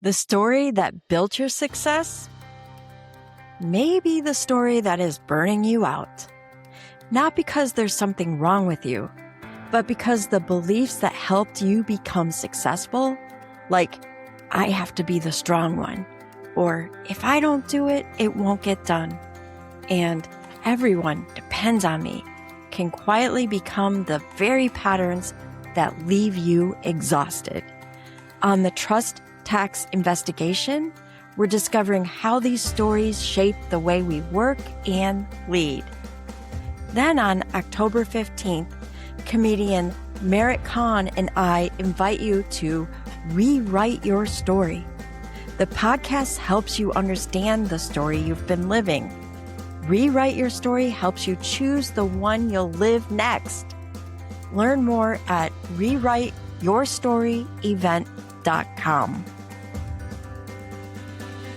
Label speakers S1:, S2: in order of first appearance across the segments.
S1: The story that built your success? Maybe the story that is burning you out. Not because there's something wrong with you, but because the beliefs that helped you become successful, like, I have to be the strong one, or if I don't do it, it won't get done, and everyone depends on me, can quietly become the very patterns that leave you exhausted. On the Trust Tax Investigation, we're discovering how these stories shape the way we work and lead. Then on October 15th, comedian Merritt Khan and I invite you to rewrite your story. The podcast helps you understand the story you've been living. Rewrite Your Story helps you choose the one you'll live next. Learn more at rewriteyourstoryevent.com.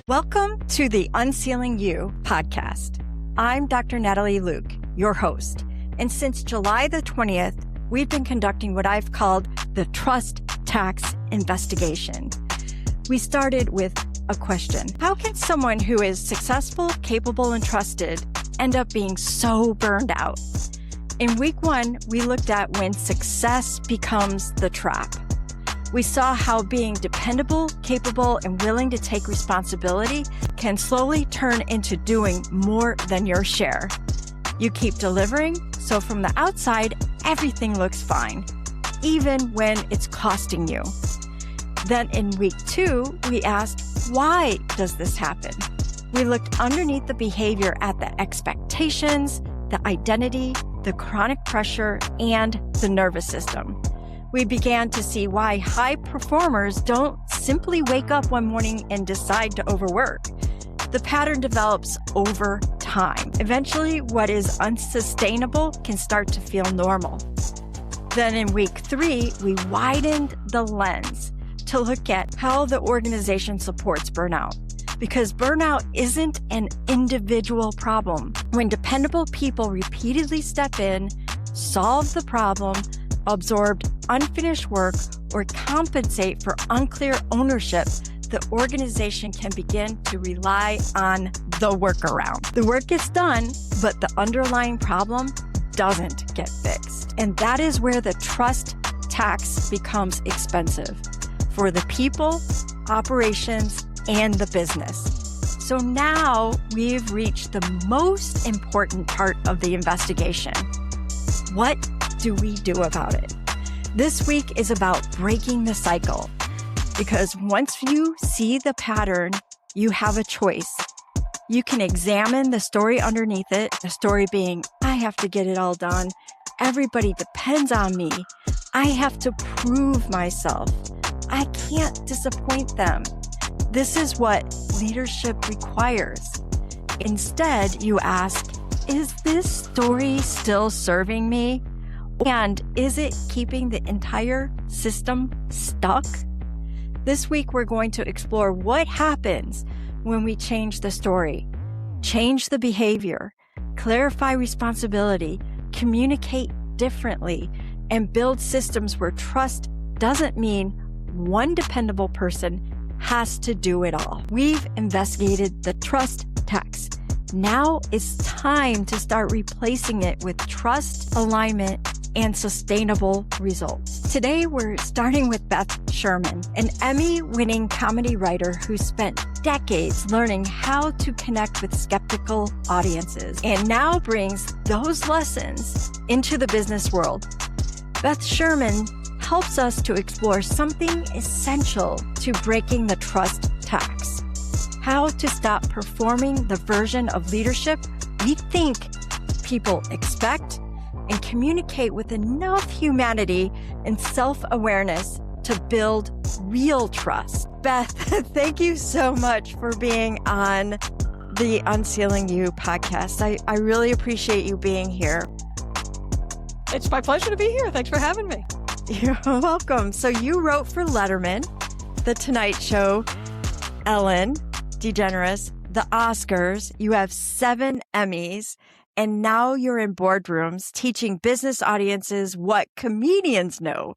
S1: Welcome to the UnCeiling You podcast. I'm Dr. Natalie Luke, your host. And since July the 20th, we've been conducting what I've called the Trust Tax Investigation. We started with a question. How can someone who is successful, capable, and trusted end up being so burned out? In week 1, we looked at when success becomes the trap. We saw how being dependable, capable, and willing to take responsibility can slowly turn into doing more than your share. You keep delivering, so from the outside, everything looks fine, even when it's costing you. Then in week 2, we asked, why does this happen? We looked underneath the behavior at the expectations, the identity, the chronic pressure, and the nervous system. We began to see why high performers don't simply wake up one morning and decide to overwork. The pattern develops over time. Eventually, what is unsustainable can start to feel normal. Then in week 3, we widened the lens to look at how the organization supports burnout. Because burnout isn't an individual problem. When dependable people repeatedly step in, solve the problem, absorbed unfinished work, or compensate for unclear ownership, the organization can begin to rely on the workaround. The work gets done, but the underlying problem doesn't get fixed. And that is where the trust tax becomes expensive for the people, operations, and the business. So now we've reached the most important part of the investigation. What do we do about it? This week is about breaking the cycle, because once you see the pattern, you have a choice. You can examine the story underneath it, the story being, I have to get it all done. Everybody depends on me. I have to prove myself. I can't disappoint them. This is what leadership requires. Instead, you ask, is this story still serving me? And is it keeping the entire system stuck? This week, we're going to explore what happens when we change the story, change the behavior, clarify responsibility, communicate differently, and build systems where trust doesn't mean one dependable person has to do it all. We've investigated the trust tax. Now it's time to start replacing it with trust, alignment, and sustainable results. Today, we're starting with Beth Sherman, an Emmy-winning comedy writer who spent decades learning how to connect with skeptical audiences and now brings those lessons into the business world. Beth Sherman helps us to explore something essential to breaking the trust tax. How to stop performing the version of leadership we think people expect and communicate with enough humanity and self-awareness to build real trust. Beth, thank you so much for being on the UnCeiling You podcast. I really appreciate you being here.
S2: It's my pleasure to be here. Thanks for having me.
S1: You're welcome. So you wrote for Letterman, The Tonight Show, Ellen DeGeneres, the Oscars. You have 7 Emmys, and now you're in boardrooms teaching business audiences what comedians know.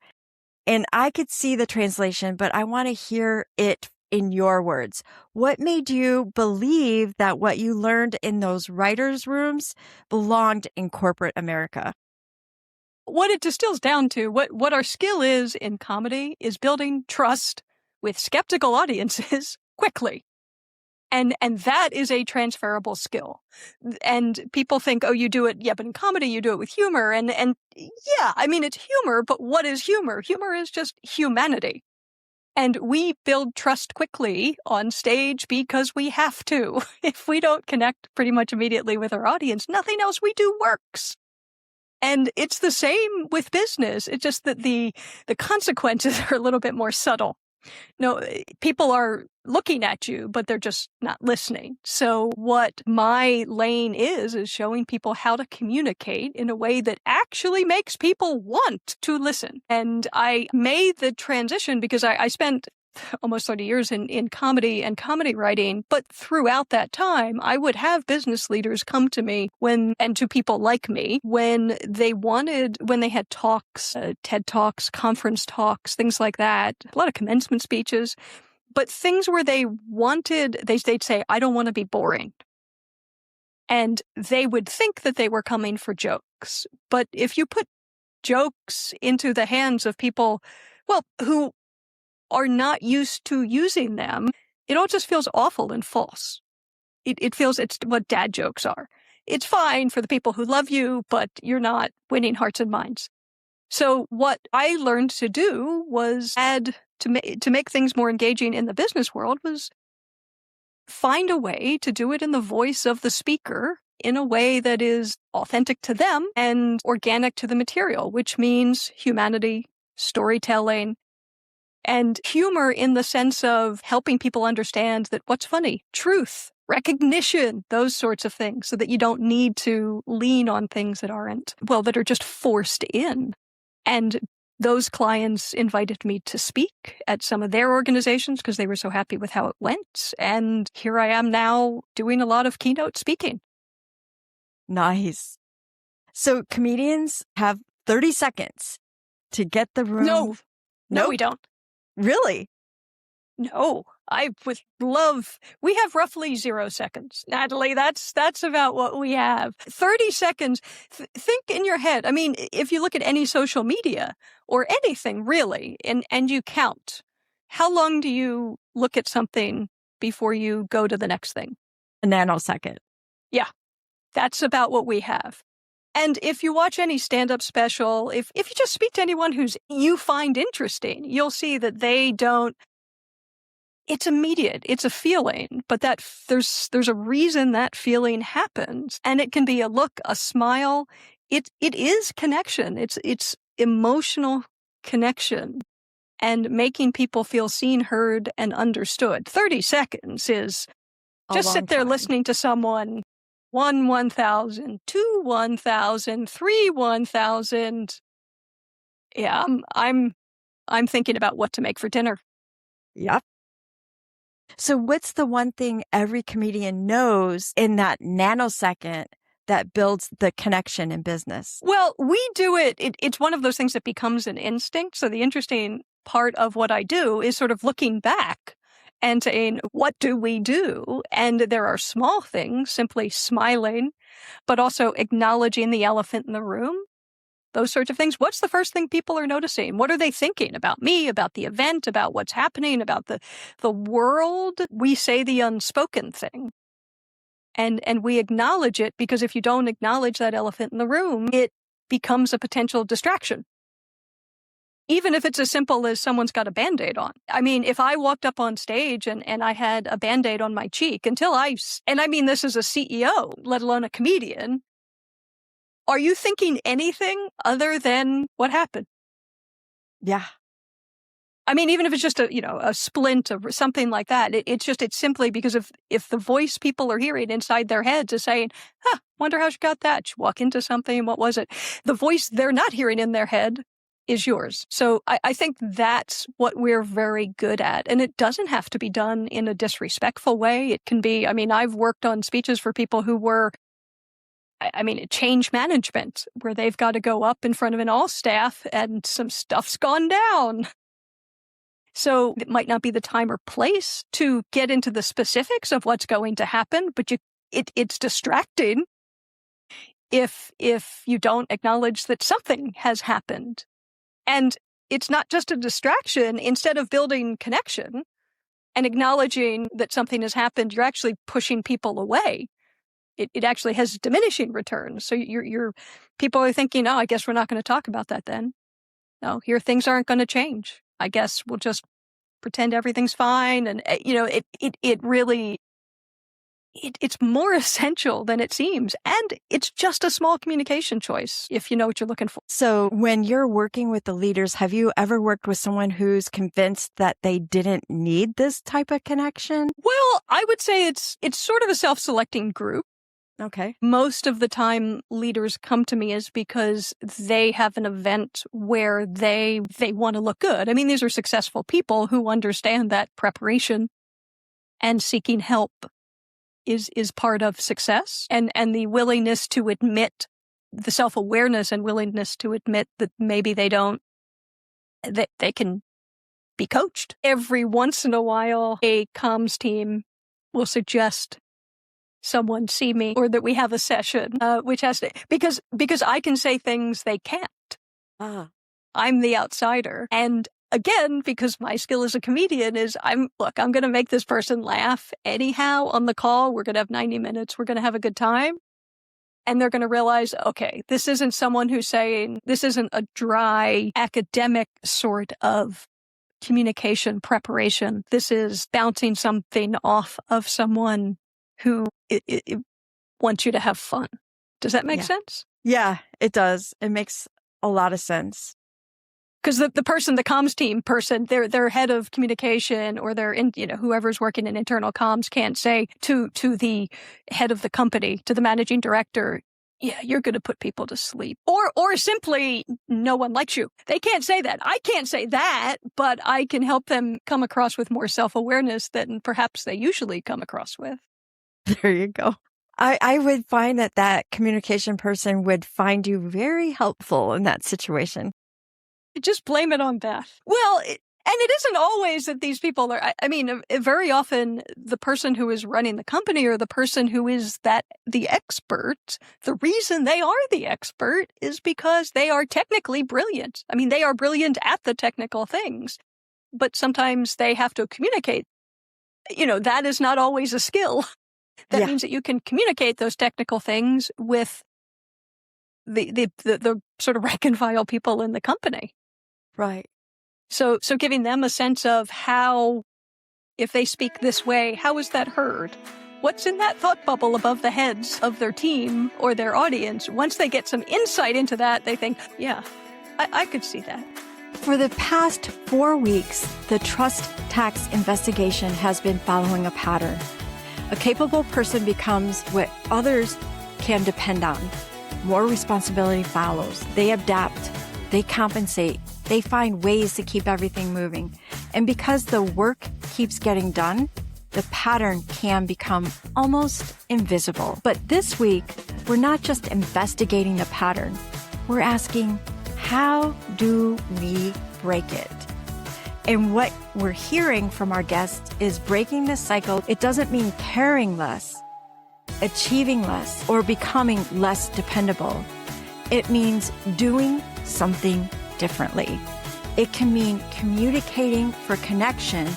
S1: And I could see the translation, but I want to hear it in your words. What made you believe that what you learned in those writers' rooms belonged in corporate America?
S2: What it distills down to, what our skill is in comedy is building trust with skeptical audiences quickly. And that is a transferable skill. And people think, oh, you do it, yeah, but in comedy you do it with humor. And yeah, I mean, it's humor, but what is humor? Humor is just humanity. And we build trust quickly on stage because we have to. If we don't connect pretty much immediately with our audience, nothing else we do works. And it's the same with business. It's just that the consequences are a little bit more subtle. No, people are looking at you, but they're just not listening. So what my lane is showing people how to communicate in a way that actually makes people want to listen. And I made the transition because I spent almost 30 years in comedy and comedy writing. But throughout that time, I would have business leaders come to me and to people like me when they had talks, TED Talks, conference talks, things like that, a lot of commencement speeches, but things where they'd say, I don't want to be boring. And they would think that they were coming for jokes. But if you put jokes into the hands of people, who are not used to using them, it all just feels awful and false. It feels it's what dad jokes are. It's fine for the people who love you, but you're not winning hearts and minds. So what I learned to do was to make things more engaging in the business world was find a way to do it in the voice of the speaker in a way that is authentic to them and organic to the material, which means humanity, storytelling, and humor in the sense of helping people understand that what's funny, truth, recognition, those sorts of things, so that you don't need to lean on things that are just forced in. And those clients invited me to speak at some of their organizations because they were so happy with how it went. And here I am now doing a lot of keynote speaking.
S1: Nice. So comedians have 30 seconds to get the room.
S2: No,
S1: Nope.
S2: we don't.
S1: Really?
S2: No, I would love. We have roughly 0 seconds, Natalie. That's about what we have. 30 seconds. Think in your head. I mean, if you look at any social media or anything really, and you count, how long do you look at something before you go to the next thing?
S1: A nanosecond.
S2: Yeah, that's about what we have. And if you watch any stand-up special, if you just speak to anyone you find interesting, you'll see that they don't. It's immediate. It's a feeling, but there's a reason that feeling happens, and it can be a look, a smile. It is connection. It's emotional connection, and making people feel seen, heard, and understood. 30 seconds is just sit there listening to someone. 1,000, 2 1,000, 3 1,000. Yeah, I'm thinking about what to make for dinner.
S1: Yep. So what's the one thing every comedian knows in that nanosecond that builds the connection in business?
S2: Well, we do it. It's one of those things that becomes an instinct. So the interesting part of what I do is sort of looking back and saying, what do we do? And there are small things, simply smiling, but also acknowledging the elephant in the room, those sorts of things. What's the first thing people are noticing? What are they thinking about me, about the event, about what's happening, about the world? We say the unspoken thing. And we acknowledge it, because if you don't acknowledge that elephant in the room, it becomes a potential distraction. Even if it's as simple as someone's got a Band-Aid on. I mean, if I walked up on stage and I had a Band-Aid on my cheek and I mean, this is a CEO, let alone a comedian. Are you thinking anything other than what happened?
S1: Yeah.
S2: I mean, even if it's just a splint or something like that, it's simply because if the voice people are hearing inside their heads is saying, wonder how she got that. She walk into something, what was it? The voice they're not hearing in their head is yours. So I think that's what we're very good at. And it doesn't have to be done in a disrespectful way. It can be, I mean, I've worked on speeches for people who were, change management, where they've got to go up in front of an all staff and some stuff's gone down. So it might not be the time or place to get into the specifics of what's going to happen, but it's distracting if you don't acknowledge that something has happened. And it's not just a distraction. Instead of building connection and acknowledging that something has happened, you're actually pushing people away. It actually has diminishing returns. So your people are thinking, oh, I guess we're not going to talk about that then. No, here things aren't going to change. I guess we'll just pretend everything's fine. And, it really, it's more essential than it seems. And it's just a small communication choice if you know what you're looking for.
S1: So when you're working with the leaders, have you ever worked with someone who's convinced that they didn't need this type of connection?
S2: Well, I would say it's sort of a self-selecting group.
S1: Okay.
S2: Most of the time leaders come to me is because they have an event where they want to look good. I mean, these are successful people who understand that preparation and seeking help is part of success, and the willingness to admit, the self-awareness and willingness to admit that maybe they can be coached. Every once in a while, a comms team will suggest someone see me, or that we have a session, which has to, because I can say things they can't. I'm the outsider. And again, because my skill as a comedian is I'm going to make this person laugh anyhow on the call. We're going to have 90 minutes. We're going to have a good time. And they're going to realize, okay, this isn't someone who's saying, this isn't a dry academic sort of communication preparation. This is bouncing something off of someone who it wants you to have fun. Does that make sense?
S1: Yeah, it does. It makes a lot of sense.
S2: Because the comms team person, their head of communication, or whoever's working in internal comms can't say to the head of the company, to the managing director, yeah, you're going to put people to sleep. Or simply, no one likes you. They can't say that. I can't say that, but I can help them come across with more self-awareness than perhaps they usually come across with.
S1: There you go. I would find that communication person would find you very helpful in that situation.
S2: Just blame it on Beth. Well, and it isn't always that these people are, I mean, very often the person who is running the company, or the person who is the expert, the reason they are the expert is because they are technically brilliant. I mean, they are brilliant at the technical things, but sometimes they have to communicate. That is not always a skill. That means that you can communicate those technical things with the sort of rank and file people in the company.
S1: Right.
S2: So giving them a sense of how, if they speak this way, how is that heard? What's in that thought bubble above the heads of their team or their audience? Once they get some insight into that, they think, yeah, I could see that.
S1: For the past 4 weeks, the trust tax investigation has been following a pattern. A capable person becomes what others can depend on. More responsibility follows. They adapt. They compensate. They find ways to keep everything moving. And because the work keeps getting done, the pattern can become almost invisible. But this week, we're not just investigating the pattern. We're asking, how do we break it? And what we're hearing from our guests is breaking the cycle. It doesn't mean caring less, achieving less, or becoming less dependable. It means doing something differently. It can mean communicating for connection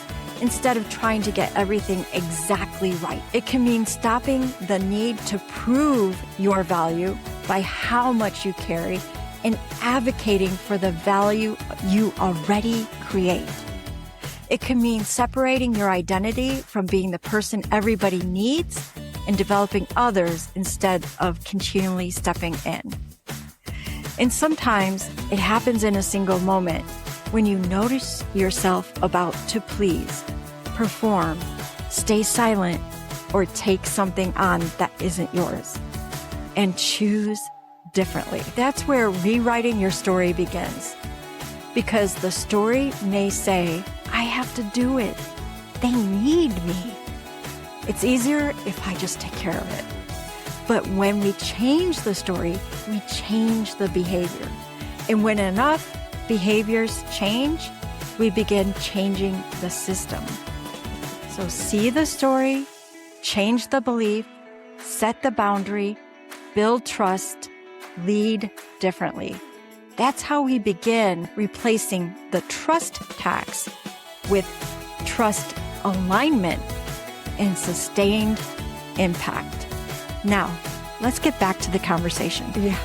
S1: instead of trying to get everything exactly right. It can mean stopping the need to prove your value by how much you carry and advocating for the value you already create. It can mean separating your identity from being the person everybody needs and developing others instead of continually stepping in. And sometimes it happens in a single moment when you notice yourself about to please, perform, stay silent, or take something on that isn't yours, and choose differently. That's where rewriting your story begins. Because the story may say, I have to do it. They need me. It's easier if I just take care of it. But when we change the story, we change the behavior. And when enough behaviors change, we begin changing the system. So see the story, change the belief, set the boundary, build trust, lead differently. That's how we begin replacing the trust tax with trust alignment and sustained impact. Now, let's get back to the conversation. Yeah,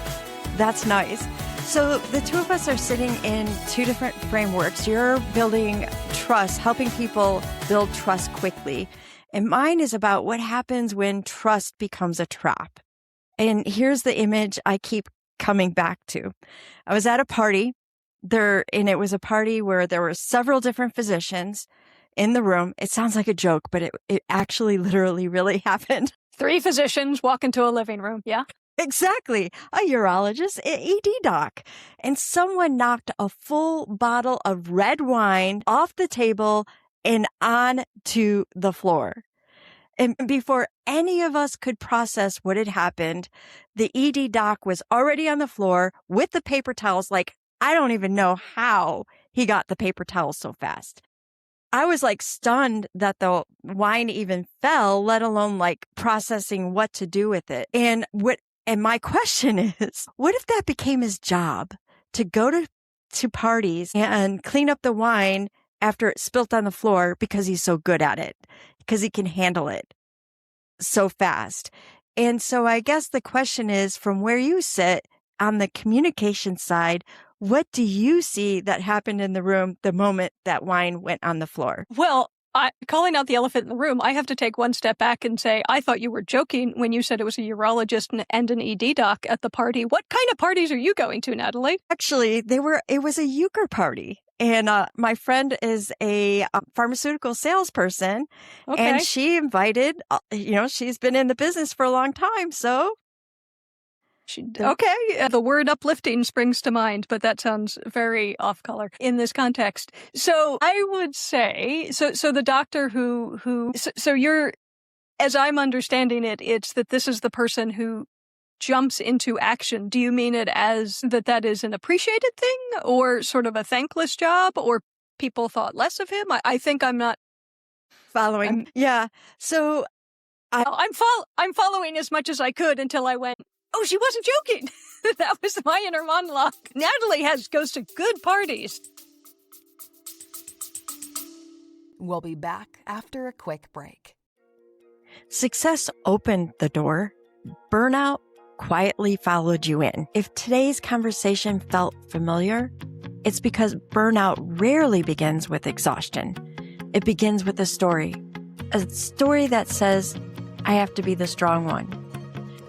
S1: that's nice. So the two of us are sitting in two different frameworks. You're building trust, helping people build trust quickly. And mine is about what happens when trust becomes a trap. And here's the image I keep coming back to. I was at a party and it was a party where there were several different physicians in the room. It sounds like a joke, but it actually literally really happened.
S2: 3 physicians walk into a living room. Yeah.
S1: Exactly. A urologist, an ED doc. And someone knocked a full bottle of red wine off the table and onto the floor. And before any of us could process what had happened, the ED doc was already on the floor with the paper towels. Like, I don't even know how he got the paper towels so fast. I was like stunned that the wine even fell, let alone like processing what to do with it. And my question is, what if that became his job, to go to parties and clean up the wine after it spilt on the floor because he's so good at it, because he can handle it so fast? And so I guess the question is, from where you sit on the communication side, what do you see that happened in the room the moment that wine went on the floor?
S2: Well, calling out the elephant in the room, I have to take one step back and say, I thought you were joking when you said it was a urologist and an ED doc at the party. What kind of parties are you going to, Natalie?
S1: Actually, it was a euchre party. And my friend is a pharmaceutical salesperson.
S2: Okay.
S1: And she invited, she's been in the business for a long time. So.
S2: Okay. The word uplifting springs to mind, but that sounds very off color in this context. So I would say, so the doctor so you're, as I'm understanding it, it's that this is the person who jumps into action. Do you mean it as that is an appreciated thing, or sort of a thankless job, or people thought less of him? I think I'm not
S1: following. Yeah. So
S2: I'm following as much as I could until I went, oh, she wasn't joking. That was my inner monologue. Natalie goes to good parties.
S3: We'll be back after a quick break.
S1: Success opened the door. Burnout quietly followed you in. If today's conversation felt familiar, it's because burnout rarely begins with exhaustion. It begins with a story that says, I have to be the strong one.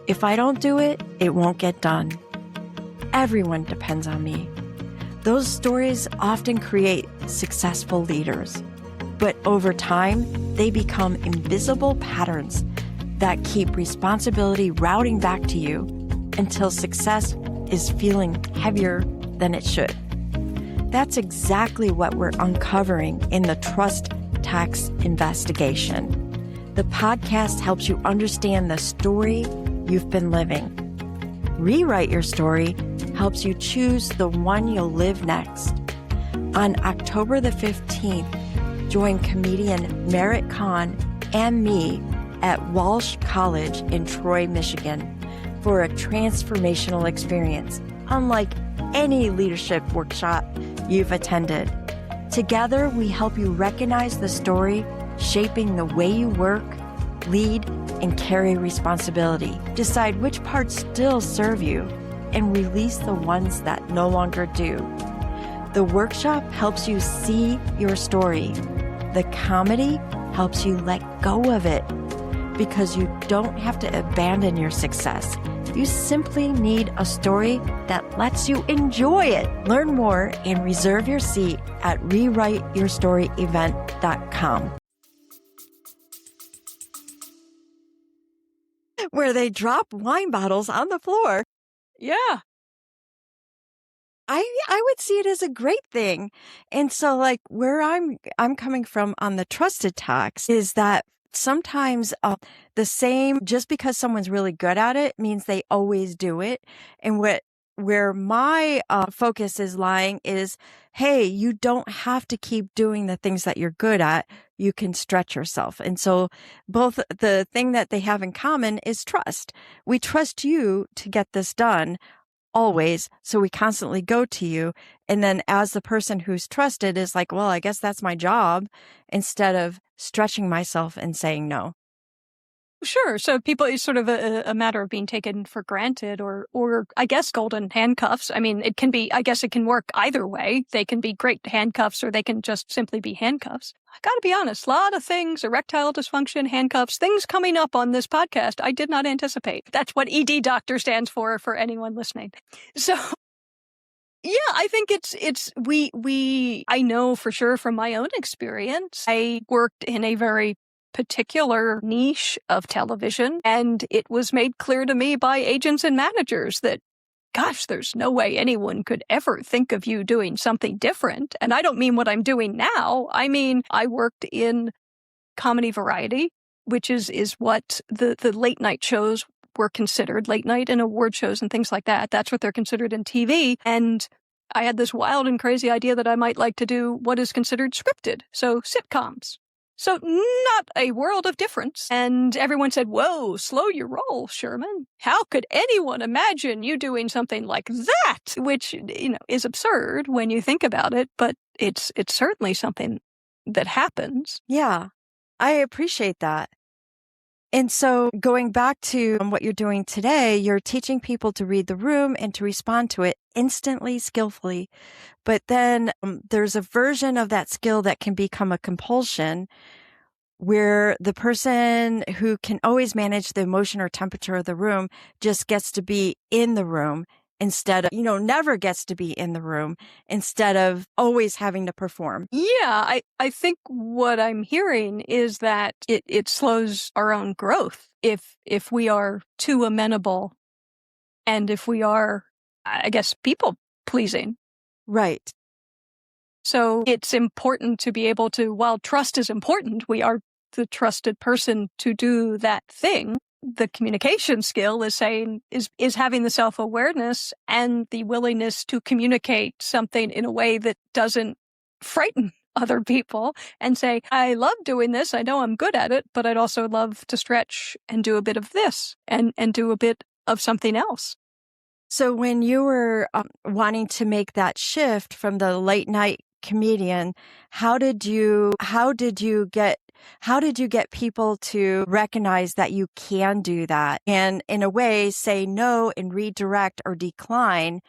S1: If I don't do it, it won't get done. Everyone depends on me. Those stories often create successful leaders, but over time, they become invisible patterns that keep responsibility routing back to you until success is feeling heavier than it should. That's exactly what we're uncovering in the Trust Tax Investigation. The podcast helps you understand the story you've been living. Rewrite Your Story helps you choose the one you'll live next. On October the 15th, join comedian Merritt Kahn and me at Walsh College in Troy, Michigan for a transformational experience unlike any leadership workshop you've attended. Together, we help you recognize the story shaping the way you work, lead, and carry responsibility. Decide which parts still serve you and release the ones that no longer do. The workshop helps you see your story. The comedy helps you let go of it, because you don't have to abandon your success. You simply need a story that lets you enjoy it. Learn more and reserve your seat at rewriteyourstoryevent.com. Where they drop wine bottles on the floor.
S2: Yeah.
S1: I would see it as a great thing. And so like where I'm coming from on the trusted tax is that sometimes just because someone's really good at it means they always do it. And what where my focus is lying is, hey, you don't have to keep doing the things that you're good at. You can stretch yourself. And so both the thing that they have in common is trust. We trust you to get this done always. So we constantly go to you. And then as the person who's trusted is like, well, I guess that's my job, instead of stretching myself and saying no.
S2: Sure. So people, it's sort of a matter of being taken for granted or I guess golden handcuffs. I mean, it can be, I guess it can work either way. They can be great handcuffs or they can just simply be handcuffs. I got to be honest, a lot of things, erectile dysfunction, handcuffs, things coming up on this podcast I did not anticipate. That's what ED doctor stands for anyone listening. So yeah, I think I know for sure from my own experience, I worked in a very particular niche of television, and it was made clear to me by agents and managers that, gosh, there's no way anyone could ever think of you doing something different. And I don't mean what I'm doing now. I mean, I worked in comedy variety, which is what the late night shows were considered, late night and award shows and things like that. That's what they're considered in TV. And I had this wild and crazy idea that I might like to do what is considered scripted, so sitcoms. So not a world of difference. And everyone said, whoa, slow your roll, Sherman. How could anyone imagine you doing something like that? Which, is absurd when you think about it, but it's certainly something that happens.
S1: Yeah, I appreciate that. And so going back to what you're doing today, you're teaching people to read the room and to respond to it instantly, skillfully. But then there's a version of that skill that can become a compulsion, where the person who can always manage the emotion or temperature of the room just gets to be in the room instead of, never gets to be in the room instead of always having to perform.
S2: Yeah, I think what I'm hearing is that it slows our own growth if we are too amenable and if we are, I guess, people pleasing.
S1: Right.
S2: So it's important to be able to, while trust is important, we are the trusted person to do that thing. The communication skill is having the self-awareness and the willingness to communicate something in a way that doesn't frighten other people and say, I love doing this. I know I'm good at it, but I'd also love to stretch and do a bit of this and do a bit of something else.
S1: So when you were wanting to make that shift from the late night comedian, how did you get people to recognize that you can do that and in a way say no and redirect or decline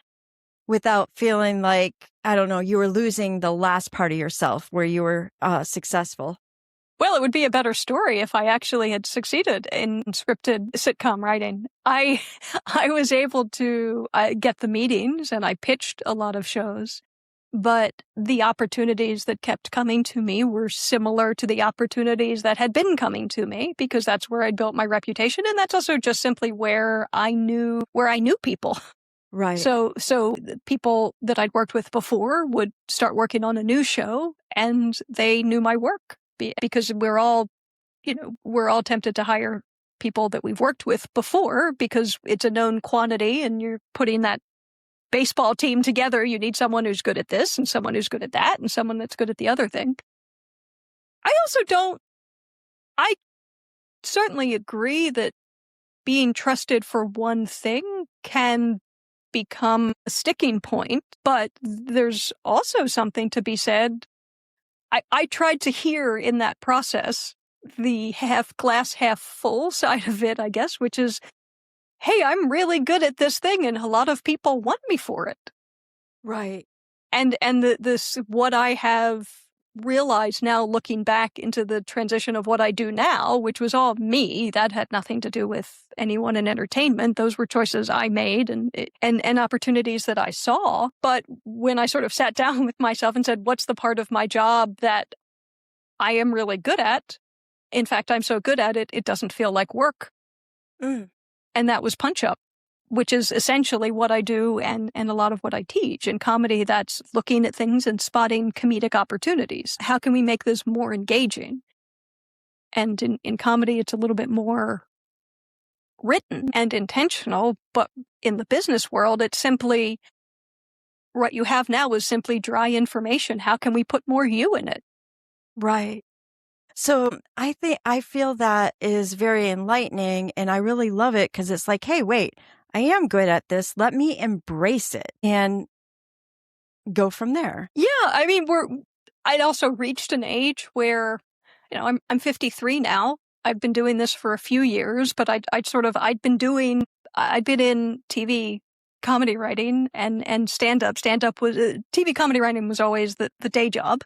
S1: without feeling like, I don't know, you were losing the last part of yourself where you were successful?
S2: Well, it would be a better story if I actually had succeeded in scripted sitcom writing. I was able to get the meetings and I pitched a lot of shows, but the opportunities that kept coming to me were similar to the opportunities that had been coming to me because that's where I'd built my reputation. And that's also just simply where I knew people.
S1: Right.
S2: So the people that I'd worked with before would start working on a new show and they knew my work. Because we're all tempted to hire people that we've worked with before because it's a known quantity and you're putting that baseball team together. You need someone who's good at this and someone who's good at that and someone that's good at the other thing. I certainly agree that being trusted for one thing can become a sticking point, but there's also something to be said. I tried to hear in that process the glass half full side of it, I guess, which is, hey, I'm really good at this thing and a lot of people want me for it.
S1: Right.
S2: And what I have realized now looking back into the transition of what I do now, which was all me, that had nothing to do with anyone in entertainment. Those were choices I made and opportunities that I saw. But when I sort of sat down with myself and said, what's the part of my job that I am really good at? In fact, I'm so good at it, it doesn't feel like work. And that was Punch Up, which is essentially what I do and a lot of what I teach. In comedy, that's looking at things and spotting comedic opportunities. How can we make this more engaging? And in comedy, it's a little bit more written and intentional, but in the business world, it's simply what you have now is simply dry information. How can we put more you in it?
S1: Right. So I feel that is very enlightening, and I really love it because it's like, hey, wait, I am good at this. Let me embrace it and go from there.
S2: Yeah, I mean, I'd also reached an age where, I'm 53 now. I've been doing this for a few years, but I'd been in TV comedy writing and stand-up. Stand-up was, TV comedy writing was always the day job.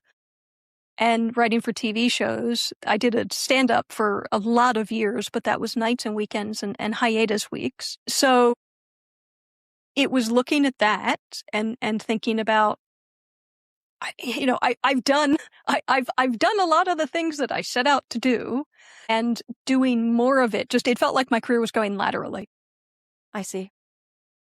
S2: And writing for TV shows, I did a stand-up for a lot of years, but that was nights and weekends and hiatus weeks. So it was looking at that and thinking about, I've done a lot of the things that I set out to do, and doing more of it. It felt like my career was going laterally.
S1: I see.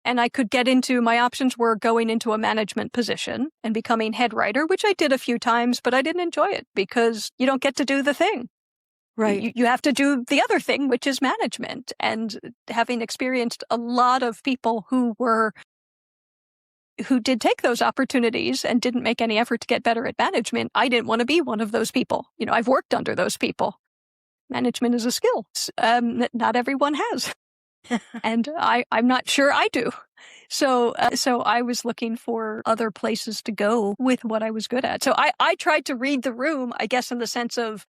S2: And I could get into, my options were going into a management position and becoming head writer, which I did a few times, but I didn't enjoy it because you don't get to do the thing.
S1: Right.
S2: You have to do the other thing, which is management. And having experienced a lot of people who did take those opportunities and didn't make any effort to get better at management, I didn't want to be one of those people. I've worked under those people. Management is a skill that not everyone has. And I'm not sure I do. So I was looking for other places to go with what I was good at. So I tried to read the room, I guess, in the sense of,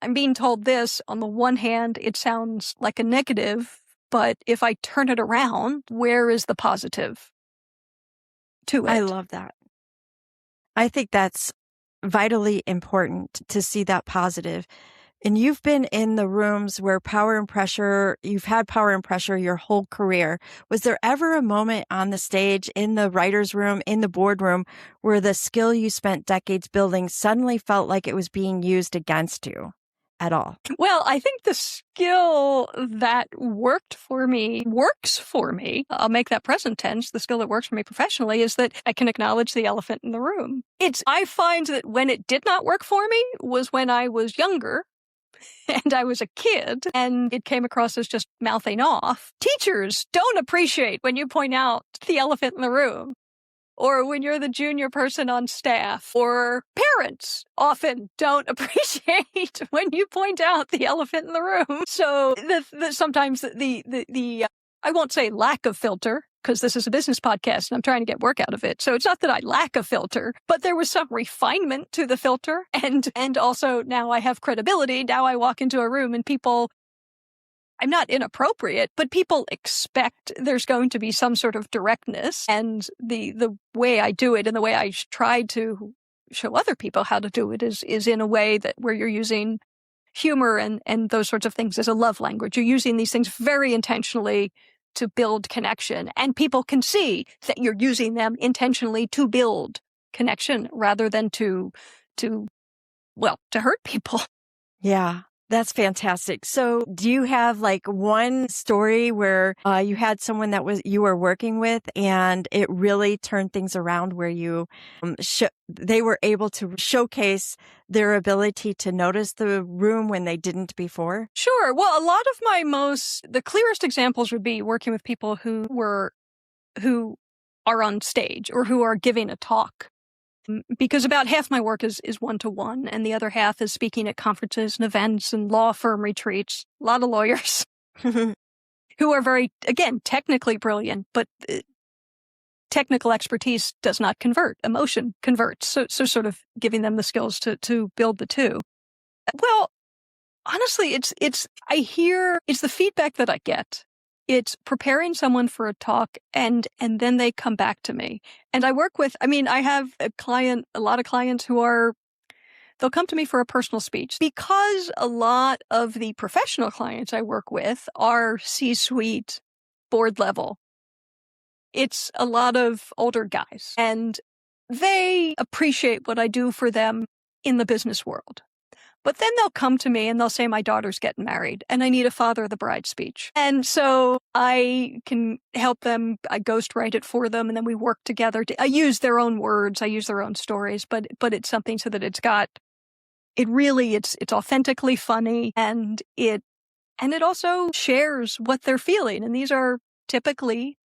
S2: I'm being told this. On the one hand, it sounds like a negative, but if I turn it around, where is the positive to it?
S1: I love that. I think that's vitally important to see that positive. And you've been in the rooms where you've had power and pressure your whole career. Was there ever a moment on the stage, in the writer's room, in the boardroom, where the skill you spent decades building suddenly felt like it was being used against you at all?
S2: Well, I think the skill that works for me, I'll make that present tense, the skill that works for me professionally is that I can acknowledge the elephant in the room. I find that when it did not work for me was when I was younger. And I was a kid, and it came across as just mouthing off. Teachers don't appreciate when you point out the elephant in the room, or when you're the junior person on staff, or parents often don't appreciate when you point out the elephant in the room. So sometimes I won't say lack of filter, because this is a business podcast and I'm trying to get work out of it. So it's not that I lack a filter, but there was some refinement to the filter. And also now I have credibility. Now I walk into a room and I'm not inappropriate, but people expect there's going to be some sort of directness. And the way I do it and the way I try to show other people how to do it is in a way where you're using humor and those sorts of things as a love language. You're using these things very intentionally to build connection, and people can see that you're using them intentionally to build connection rather than to hurt people.
S1: Yeah, that's fantastic. So do you have like one story where you had someone you were working with and it really turned things around, where they were able to showcase their ability to notice the room when they didn't before?
S2: Sure. Well, a lot of the clearest examples would be working with people who are on stage or who are giving a talk. Because about half my work is one-to-one, and the other half is speaking at conferences and events and law firm retreats. A lot of lawyers who are very, again, technically brilliant, but technical expertise does not convert. Emotion converts. So sort of giving them the skills to build the two. Well, honestly, it's the feedback that I get. It's preparing someone for a talk and then they come back to me. And I have a lot of clients they'll come to me for a personal speech, because a lot of the professional clients I work with are C-suite, board level. It's a lot of older guys, and they appreciate what I do for them in the business world. But then they'll come to me and they'll say, my daughter's getting married and I need a father of the bride speech. And so I can help them. I ghostwrite it for them, and then we work together. I use their own words. I use their own stories, but it's something so that it's authentically funny, and it And it also shares what they're feeling. And these are typically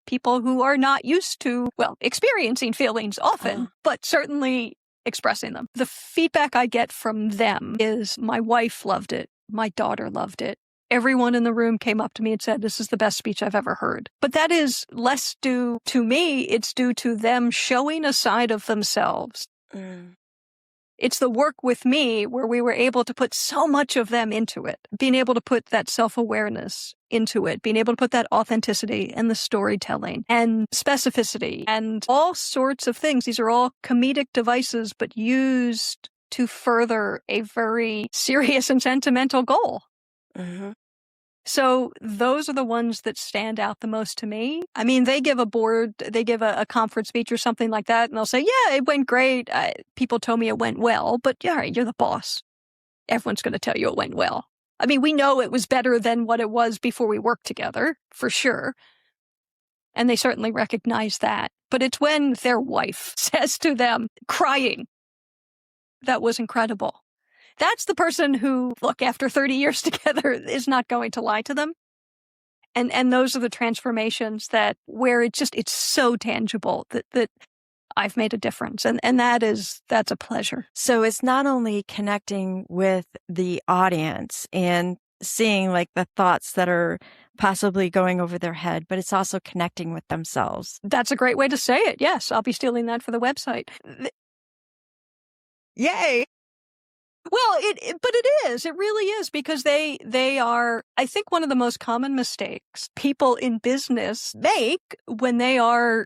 S2: people who are not used to, well, experiencing feelings often, but certainly expressing them. The feedback I get from them is my wife loved it. My daughter loved it. Everyone in the room came up to me and said, this is the best speech I've ever heard. But that is less due to me. It's due to them showing a side of themselves. It's the work with me where we were able to put so much of them into it, being able to put that self-awareness into it, being able to put that authenticity and the storytelling and specificity and all sorts of things. These are all comedic devices, but used to further a very serious and sentimental goal. So those are the ones that stand out the most to me. I mean, they give a conference speech or something like that, and they'll say, yeah, it went great. People told me it went well, but all right, you're the boss. Everyone's going to tell you it went well. I mean, we know it was better than what it was before we worked together, for sure. And they certainly recognize that. But it's when their wife says to them, crying, that was incredible. That's the person who, look, after 30 years together, is not going to lie to them. And those are the transformations where it's so tangible that I've made a difference. And that's a pleasure.
S1: So it's not only connecting with the audience and seeing like the thoughts that are possibly going over their head, but it's also connecting with themselves.
S2: That's a great way to say it. Yes, I'll be stealing that for the website.
S1: Yay!
S2: Well, but it is. It really is, because they are, I think, one of the most common mistakes people in business make when they are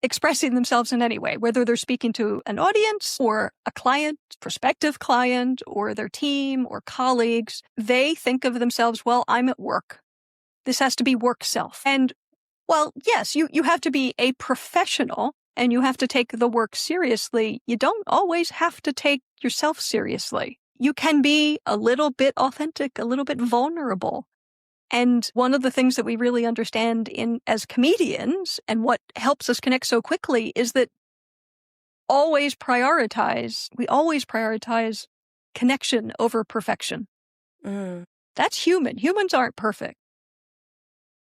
S2: expressing themselves in any way, whether they're speaking to an audience or a client, prospective client, or their team or colleagues. They think of themselves, well, I'm at work. This has to be work self. And, well, yes, you have to be a professional and you have to take the work seriously. You don't always have to take yourself seriously. You can be a little bit authentic, a little bit vulnerable. And one of the things that we really understand as comedians, and what helps us connect so quickly, is that we always prioritize connection over perfection. That's human. Humans aren't perfect.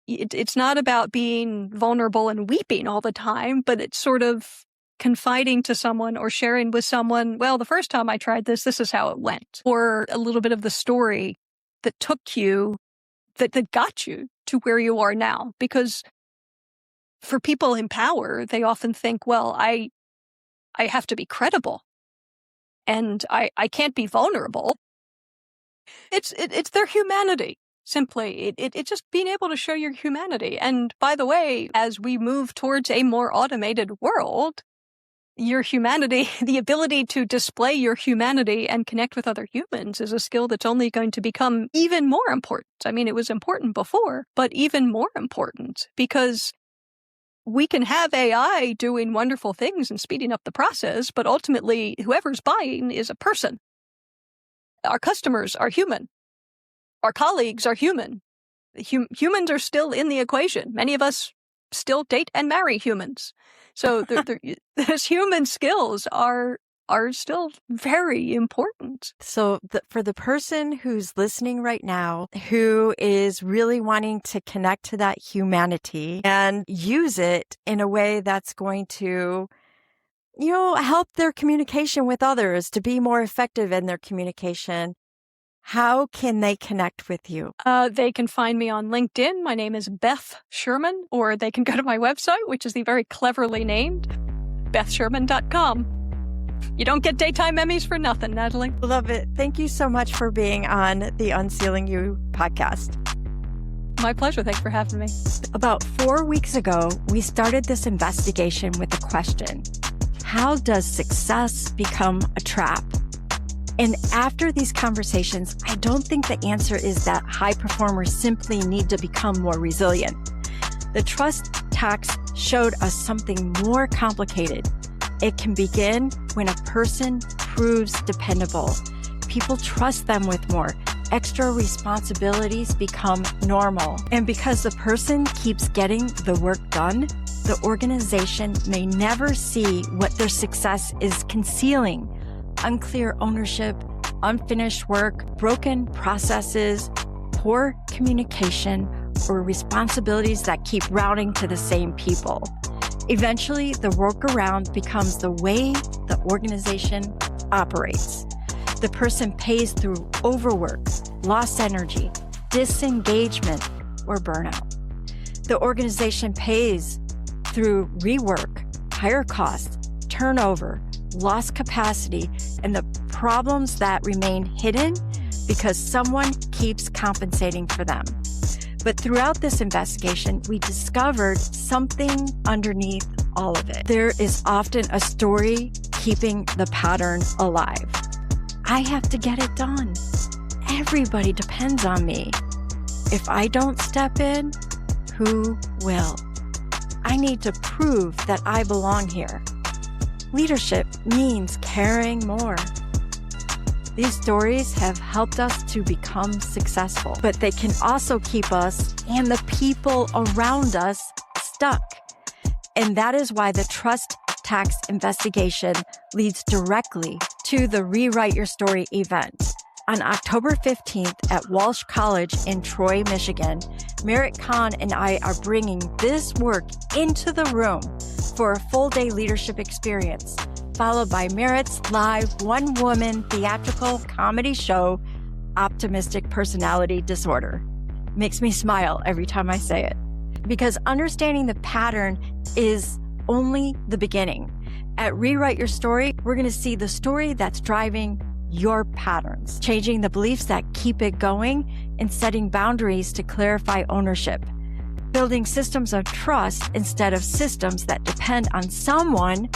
S2: It's not about being vulnerable and weeping all the time, but it's sort of confiding to someone or sharing with someone, well, the first time I tried this is how it went. Or a little bit of the story that took you, that got you to where you are now. Because for people in power, they often think, well, I have to be credible and I can't be vulnerable. It's their humanity. Simply, it's just being able to show your humanity. And by the way, as we move towards a more automated world, your humanity, the ability to display your humanity and connect with other humans, is a skill that's only going to become even more important. I mean, it was important before, but even more important, because we can have AI doing wonderful things and speeding up the process, but ultimately, whoever's buying is a person. Our customers are human. Our colleagues are human. Humans are still in the equation. Many of us still date and marry humans. So those human skills are still very important.
S1: So for the person who's listening right now, who is really wanting to connect to that humanity and use it in a way that's going to, help their communication with others to be more effective in their communication, how can they connect with you?
S2: They can find me on LinkedIn. My name is Beth Sherman, or they can go to my website, which is the very cleverly named BethSherman.com. You don't get daytime Emmys for nothing, Natalie.
S1: Love it. Thank you so much for being on the UnCeiling You podcast.
S2: My pleasure. Thanks for having me.
S1: About 4 weeks ago, we started this investigation with a question: how does success become a trap? And after these conversations, I don't think the answer is that high performers simply need to become more resilient. The trust tax showed us something more complicated. It can begin when a person proves dependable. People trust them with more. Extra responsibilities become normal. And because the person keeps getting the work done, the organization may never see what their success is concealing. Unclear ownership, unfinished work, broken processes, poor communication or responsibilities that keep routing to the same people. Eventually, the workaround becomes the way the organization operates. The person pays through overwork, lost energy, disengagement, or burnout. The organization pays through rework, higher costs, turnover, lost capacity, and the problems that remain hidden because someone keeps compensating for them. But throughout this investigation, we discovered something underneath all of it. There is often a story keeping the pattern alive. I have to get it done. Everybody depends on me. If I don't step in, who will? I need to prove that I belong here. Leadership means caring more. These stories have helped us to become successful, but they can also keep us and the people around us stuck. And that is why the trust tax investigation leads directly to the Rewrite Your Story event. On October 15th at Walsh College in Troy, Michigan, Merritt Kahn and I are bringing this work into the room for a full-day leadership experience, followed by Merritt's live one-woman theatrical comedy show, Optimistic Personality Disorder. Makes me smile every time I say it, because understanding the pattern is only the beginning. At Rewrite Your Story, we're going to see the story that's driving your patterns, changing the beliefs that keep it going, and setting boundaries to clarify ownership. Building systems of trust instead of systems that depend on someone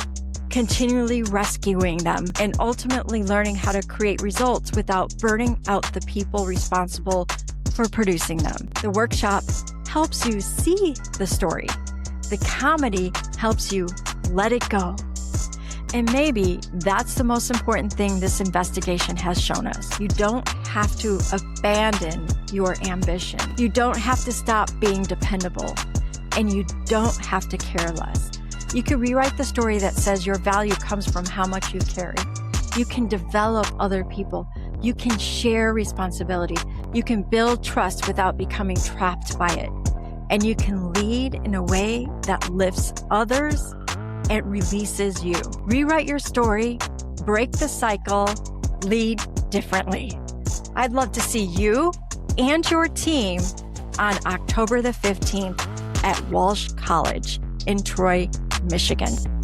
S1: continually rescuing them, and ultimately learning how to create results without burning out the people responsible for producing them. The workshop helps you see the story. The comedy helps you let it go. And maybe that's the most important thing this investigation has shown us. You don't have to abandon your ambition. You don't have to stop being dependable. And you don't have to care less. You can rewrite the story that says your value comes from how much you carry. You can develop other people. You can share responsibility. You can build trust without becoming trapped by it. And you can lead in a way that lifts others and releases you. Rewrite your story, break the cycle, lead differently. I'd love to see you and your team on October the 15th at Walsh College in Troy, Michigan.